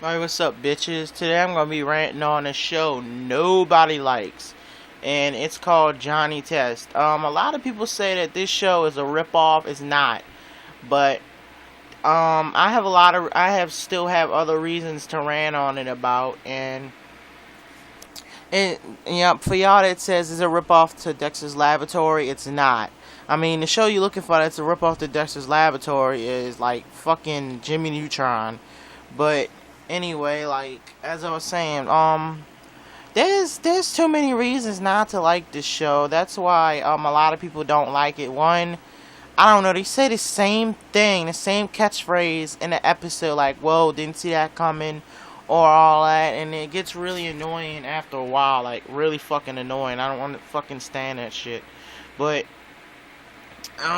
Alright, what's up, bitches? Today I'm gonna be ranting on a show nobody likes, and it's called Johnny Test. A lot of people say that this show is a ripoff. It's not, but I still have other reasons to rant on it about, and yeah, for y'all that says it's a ripoff to Dexter's Laboratory, it's not. I mean, the show you're looking for that's a ripoff to Dexter's Laboratory is like fucking Jimmy Neutron, but anyway, like as I was saying, there's too many reasons not to like this show. That's why a lot of people don't like it. One, I don't know, they say the same thing, the same catchphrase in the episode, like, whoa, didn't see that coming, or all that, and it gets really annoying after a while, like really fucking annoying. I don't want to fucking stand that shit. But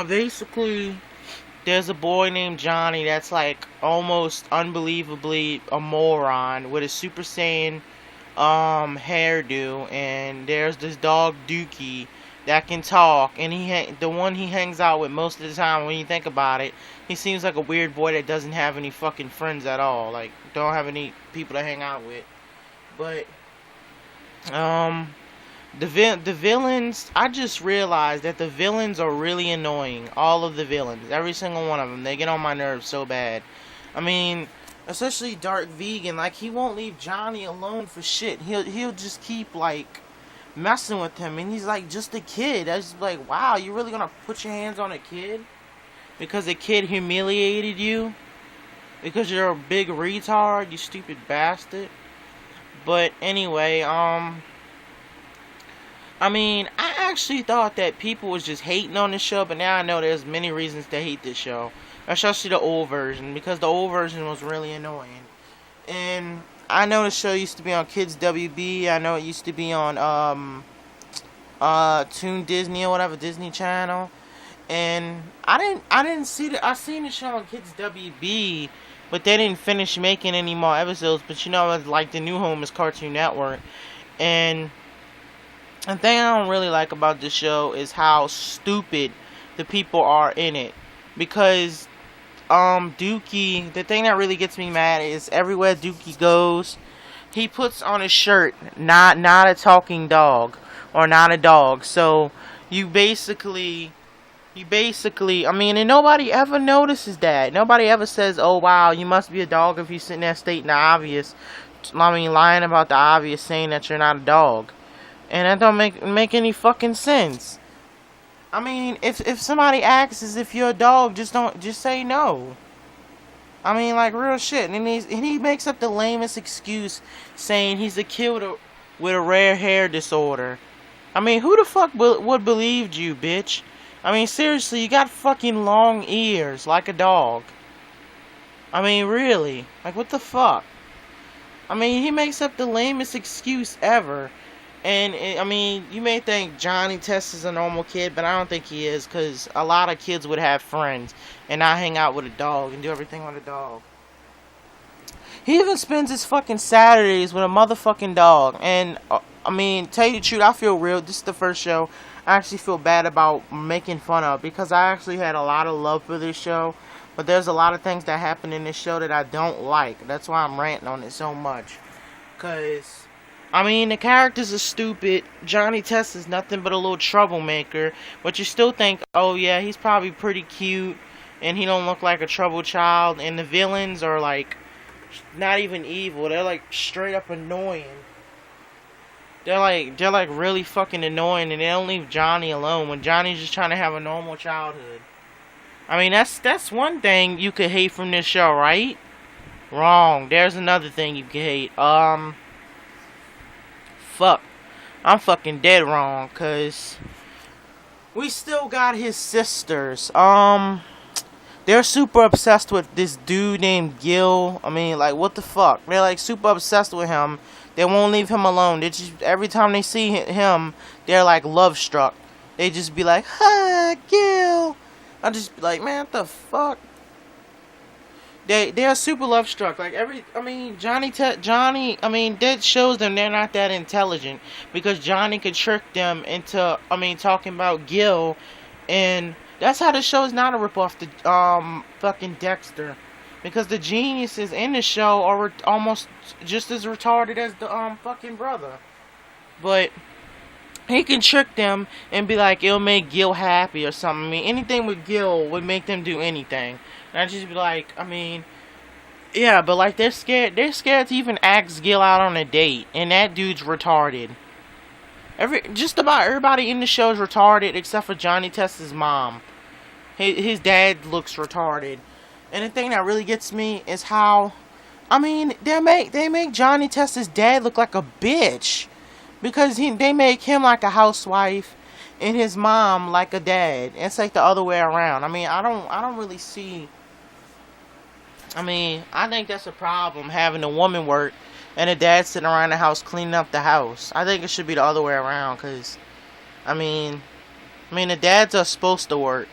basically, there's a boy named Johnny that's like almost unbelievably a moron with a Super Saiyan hairdo, and there's this dog Dookie that can talk, and the one he hangs out with most of the time. When you think about it, he seems like a weird boy that doesn't have any fucking friends at all, like don't have any people to hang out with. But the villains, I just realized that the villains are really annoying. All of the villains, every single one of them, they get on my nerves so bad. I mean, especially Dark Vegan, like he won't leave Johnny alone for shit. He'll just keep like messing with him, and he's like just a kid. That's just like, wow, you really gonna put your hands on a kid because a kid humiliated you because you're a big retard, you stupid bastard. But anyway, I mean, I actually thought that people was just hating on the show, but now I know there's many reasons to hate this show, especially the old version, because the old version was really annoying. And I know the show used to be on Kids WB. I know it used to be on Toon Disney or whatever, Disney Channel. And I didn't see I seen the show on Kids WB, but they didn't finish making any more episodes. But you know, like the new home is Cartoon Network. And the thing I don't really like about this show is how stupid the people are in it. Because Dookie, the thing that really gets me mad is everywhere Dookie goes, he puts on his shirt, not a talking dog, or not a dog. So you basically, I mean, and nobody ever notices that. Nobody ever says, oh wow, you must be a dog if you're sitting there stating the obvious. I mean, lying about the obvious, saying that you're not a dog. And that don't make any fucking sense. I mean, if somebody asks as if you're a dog, just say no. I mean, like, real shit. And he makes up the lamest excuse, saying he's a kid with a rare hair disorder. I mean, who the fuck would believe you, bitch? I mean, seriously, you got fucking long ears like a dog. I mean, really, like, what the fuck? I mean, he makes up the lamest excuse ever. And, I mean, you may think Johnny Test is a normal kid, but I don't think he is, because a lot of kids would have friends and not hang out with a dog and do everything with a dog. He even spends his fucking Saturdays with a motherfucking dog. And, I mean, tell you the truth, I feel real. This is the first show I actually feel bad about making fun of, because I actually had a lot of love for this show. But there's a lot of things that happen in this show that I don't like. That's why I'm ranting on it so much. Because, I mean, the characters are stupid. Johnny Test is nothing but a little troublemaker. But you still think, oh yeah, he's probably pretty cute. And he don't look like a troubled child. And the villains are like, not even evil. They're like straight up annoying. They're like really fucking annoying. And they don't leave Johnny alone when Johnny's just trying to have a normal childhood. I mean, that's one thing you could hate from this show, right? Wrong. There's another thing you could hate. Fuck. I'm fucking dead wrong, cause we still got his sisters. They're super obsessed with this dude named Gil. I mean, like, what the fuck? They're like super obsessed with him. They won't leave him alone. They just, every time they see him, they're like love struck. They just be like, "Hi, Gil." I just be like, man, what the fuck? They're super love struck. Like Johnny, that shows them they're not that intelligent, because Johnny could trick them into, talking about Gil, and that's how the show is not a ripoff to fucking Dexter. because the geniuses in the show are almost just as retarded as the fucking brother. But he can trick them and be like, it'll make Gil happy or something. I mean, anything with Gil would make them do anything. And I just be like, I mean, yeah, but like they're scared. They're scared to even ask Gil out on a date, and that dude's retarded. Just about everybody in the show is retarded except for Johnny Test's mom. His dad looks retarded, and the thing that really gets me is how, I mean, they make Johnny Test's dad look like a bitch, because they make him like a housewife, and his mom like a dad. It's like the other way around. I mean, I don't really see. I mean, I think that's a problem, having a woman work and a dad sitting around the house cleaning up the house. I think it should be the other way around, because, I mean, the dads are supposed to work.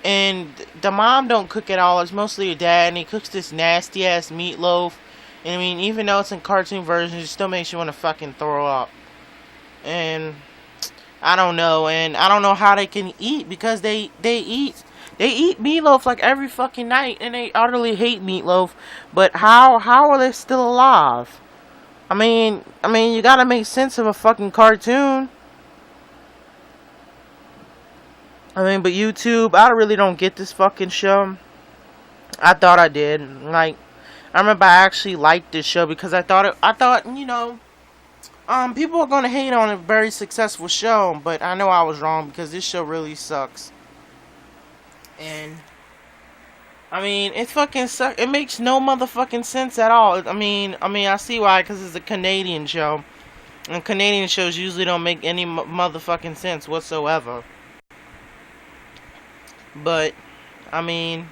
And the mom don't cook at all. It's mostly your dad, and he cooks this nasty-ass meatloaf. And, I mean, even though it's in cartoon versions, it still makes you want to fucking throw up. And I don't know. And I don't know how they can eat, because they eat meatloaf like every fucking night, and they utterly hate meatloaf. But how are they still alive? I mean, you gotta make sense of a fucking cartoon. I mean, but YouTube, I really don't get this fucking show. I thought I did. Like, I remember I actually liked this show because I thought, you know, people are gonna hate on a very successful show, but I know I was wrong, because this show really sucks. And I mean, it fucking sucks. It makes no motherfucking sense at all. I mean, I see why, because it's a Canadian show, and Canadian shows usually don't make any motherfucking sense whatsoever. But I mean,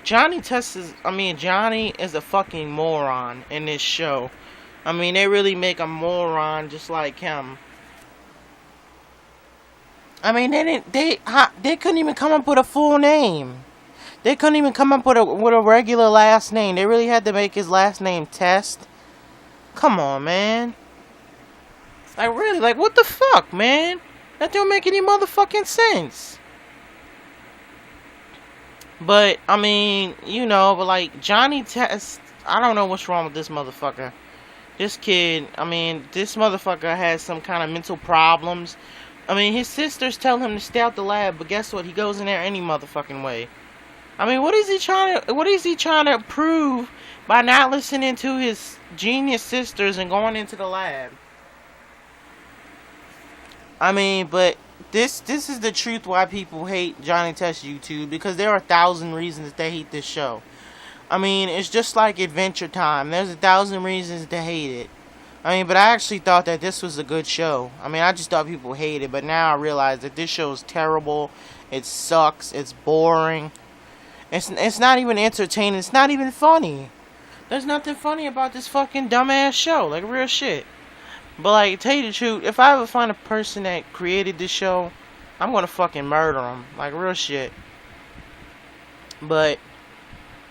Johnny is a fucking moron in this show. I mean, they really make a moron just like him. I mean, they couldn't even come up with a full name. They couldn't even come up with a regular last name. They really had to make his last name Test. Come on, man. Like, really, like, what the fuck, man? That don't make any motherfucking sense. But, I mean, you know, but like, Johnny Test, I don't know what's wrong with this motherfucker. This kid, I mean, this motherfucker has some kind of mental problems. I mean, his sisters tell him to stay out the lab, but guess what? He goes in there any motherfucking way. I mean, what is he trying to prove by not listening to his genius sisters and going into the lab? I mean, but this is the truth why people hate Johnny Test YouTube, because there are 1,000 reasons that they hate this show. I mean, it's just like Adventure Time. There's 1,000 reasons to hate it. I mean, but I actually thought that this was a good show. I mean, I just thought people hated it, but now I realize that this show is terrible. It sucks. It's boring. It's not even entertaining. It's not even funny. There's nothing funny about this fucking dumbass show. Like, real shit. But, like, tell you the truth, if I ever find a person that created this show, I'm gonna fucking murder them. Like, real shit. But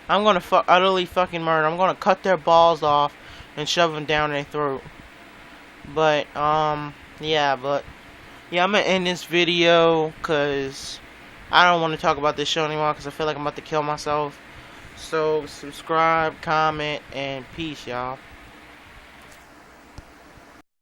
I'm gonna utterly fucking murder them. I'm gonna cut their balls off and shove them down their throat. But, yeah, I'm gonna end this video, because I don't want to talk about this show anymore, because I feel like I'm about to kill myself. So, subscribe, comment, and peace, y'all.